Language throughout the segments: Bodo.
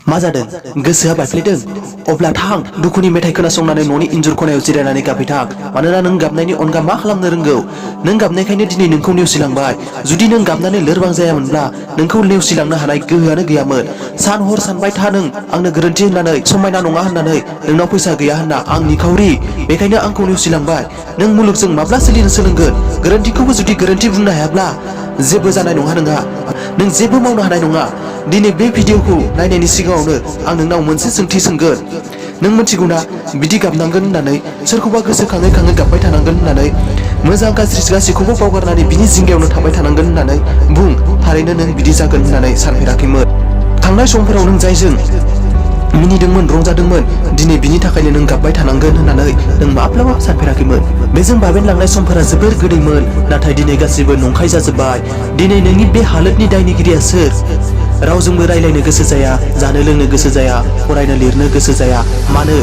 मा जादों गोसोआ बायफ्लेदों अब्ला थां दुखुनि मेथाइ खोनासंनानै न'नि इन्जुर खनायाव जिरायनानै गाबहैथां मानोना नों गाबनायनि अनगा मा खालामनो रोंगौ नों गाबनायखायनो दिनै नोंखौ नेवसिलांबाय जुदि नों गाबनानै लोरबां जायामोनब्ला नोंखौ नेवसिलांनो हानाय गोहोआनो गैयामोन सान हर सानबाय था नों आंनो गोरोन्थि होननानै समायना नङा होननानै नोंनाव फैसा गैया होनना आं निखावरि बेखायनो आंखौ नेवसिलांबाय नों मुलुगजों माब्ला सोलिनो सोलोंगोन गोरोन्थिखौबो जुदि गोरोन्थि बुंनो हायाब्ला जेबो जानाय नङा नोंहा नों जेबो मावनो हानाय नङा दिनै बे भिडिअखौ नायनायनि सिगाङावनो आं नोंनाव मोनसे सोंथि सोंगोन नों मिथिगौना बिदि गाबनांगोन होननानै सोरखौबा गोसोखाङै खाङै गाबबाय थानांगोन होननानै मोजां गाज्रि गासैखौबो बावगारनानै बिनि जिंगायावनो थाबाय थानांगोन होननानै बुं थारैनो नों बिदि जागोन होननानै सानफेराखैमोन थांनाय समफोराव नों जायजों मिनिदोंमोन रंजादोंमोन दिनै बिनि थाखायनो नों गाबबाय थानांगोन होननानै नों माब्लाबा सानफेराखैमोन बेजों बाबेनलांनाय समफोरा जोबोर गोदैमोन नाथाय दिनै गासैबो नंखाय जाजोब्बाय दिनै नोंनि बे हालोदनि दायनिगिरिया सोर रावजोंबो रायलायनो गोसो जाया जानो लोंनो गोसो जाया फरायनो लिरनो गोसो जाया मानो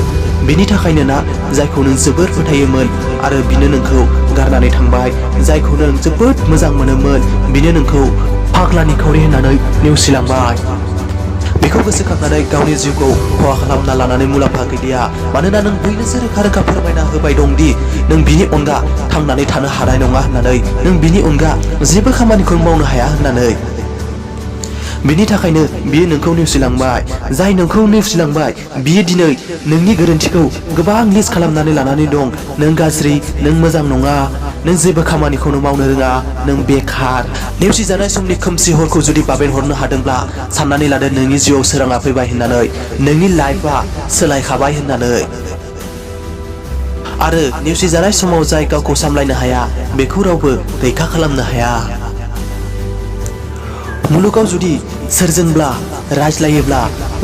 बिनि थाखायनो ना जायखौ नों जोबोर फोथायोमोन आरो बिनो नोंखौ गारनानै थांबाय जायखौ नों जोबोद मोजां मोनोमोन बिनो नोंखौ फाग्ला निखावरि होननानै नेवसिलांबाय बेखौ गोसोखांनानै गावनि जिउखौ खहा खालामना लानानै मुलाम्फा गैलिया मानोना नों बैनोसो रोखा रोखा फोरमायना होबाय दंदि नों बिनि अनगा थांनानै थानो हानाय नङा होननानै नों बिनि अनगा जेबो खामानिखौ मावनो हाया होननानै बिनि थाखायनो बियो नोंखौ नेवसिलांबाय जाय नोंखौ नेवसिलांबाय बियो दिनै नोंनि गोरोन्थिखौ गोबां लिस्ट खालामनानै लानानै दं नों गाज्रि नों मोजां नङा नों जेबो खामानिखौनो मावनो रोङा नों बेखार नेवसिजानाय समनि खोमसि हरखौ जुदि बाबेन हरनो हादोंब्ला साननानै लादो नोंनि जिउआव सोराङा फैबाय होननानै नोंनि लाइफआ सोलायखाबाय होननानै आरो नेवसिजानाय समाव जाय गावखौ सामलायनो हाया बेखौ रावबो रैखा खालामनो हाया मुलुगाव जुदि सोरजोंब्ला रायज्लायोब्ला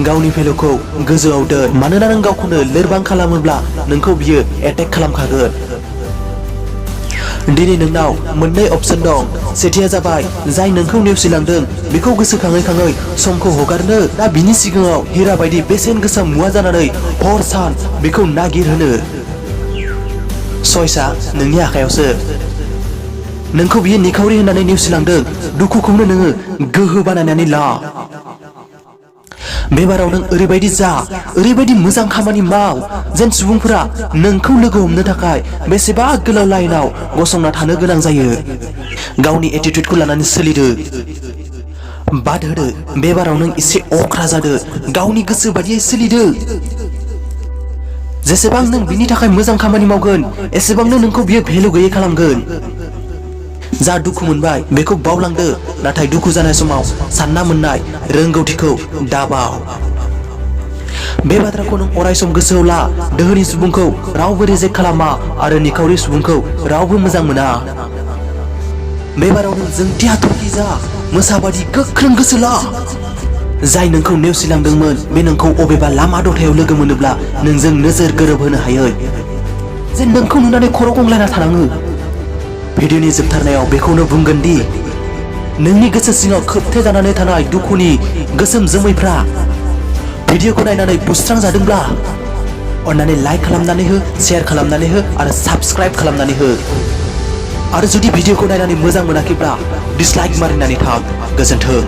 गावनि भेलुखौ गोजौआव दोन मानोना नों गावखौनो लोरबां खालामोब्ला नोंखौ बियो एटेक खालामखागोन दिनै नोंनाव मोननै अपसन दं सेथिया जाबाय जाय नोंखौ नेवसिलांदों बेखौ गोसोखाङै खाङै समखौ हगारनो ना बिनि सिगाङाव हिरा बायदि बेसेन गोसा मुवा जानानै हर सान बेखौ नागिरहोनो चयसा नोंनि आखायावसो नोंखौ बियो निखावरि होननानै नेवसिलांदों दुखुखौनो नोङो गोहो बानायनानै ला बेबाराव नों ओरैबायदि जा ओरैबायदि मोजां खामानि माव जेन सुबुंफोरा नोंखौ लोगो हमनो थाखाय बेसेबा गोलाव लाइनाव गसंना थानो गोनां जायो गावनि एटिट्युडखौ लानानै सोलिदो बाद होदो बेबाराव नों एसे अख्रा जादो गावनि गोसो बादियै सोलिदो जेसेबां नों बिनि थाखाय मोजां खामानि मावगोन एसेबांनो नोंखौ बियो भेलु गैयै खालामगोन जा दुखु मोनबाय बेखौ बावलांदो नाथाय दुखु जानाय समाव सानना मोननाय रोंगौथिखौ दाबाव बे बाथ्राखौ नों अरायसम गोसोआव ला दोहोनि सुबुंखौ रावबो रिजेक्ट खालामा आरो निखावरि सुबुंखौ रावबो मोजां मोना बेबाराव नों जोंथि हाथरखि जा मोसाबादि गोख्रों गोसो ला जाय नोंखौ नेवसिलांदोंमोन बे नोंखौ अबेबा लामा दथायाव लोगो मोनोब्ला नोंजों नोजोर गोरोबहोनो हायो जेन नोंखौ नुनानै खर' गंग्लायना थानाङो भिडिअनि जोबथारनायाव बेखौनो बुंगोन दि नोंनि गोसो सिङाव खोबथे जानानै थानाय दुखुनि गोसोम जोमैफ्रा भिडिअखौ नायनानै बुस्रांजादोंब्ला अन्नानै लाइक खालामनानै हो शेयार खालामनानै हो आरो साबस्क्राइब खालामनानै हो आरो जुदि भिडिअखौ नायनानै मोजां मोनाखैब्ला डिसलाइक मारिनानै थां गोजोन्थों।